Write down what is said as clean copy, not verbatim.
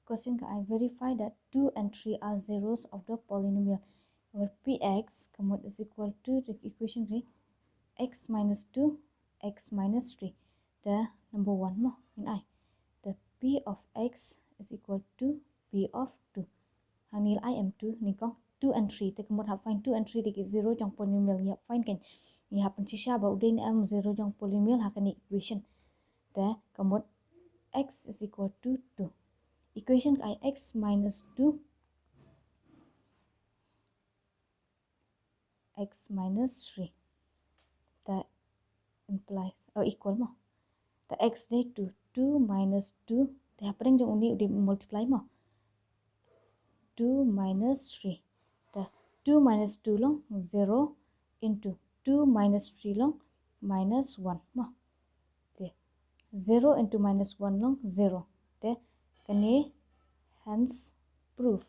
Question I verify that 2 and 3 are zeros of the polynomial where px is equal to the equation x minus 2, x minus 3. The number 1 mo in I. The p of x is equal to p of 2. Hàng này là im2 này con 2 and 3. Thì một học find 2 and 3 thì cái 0 trong polynomial nhập find cái ni học chỉ sa bảo đây là 0 trong polynomial học cái equation. The một x is equal to 2. Equation I x minus 2 x minus 3 that implies or equal mo the x day to 2 minus 2 thì apa yang jong uni multiply mo 2 minus 3 the 2 minus 2 long 0 into 2 minus 3 long minus 1 mo thì 0 into minus 1 long 0 the can hence proof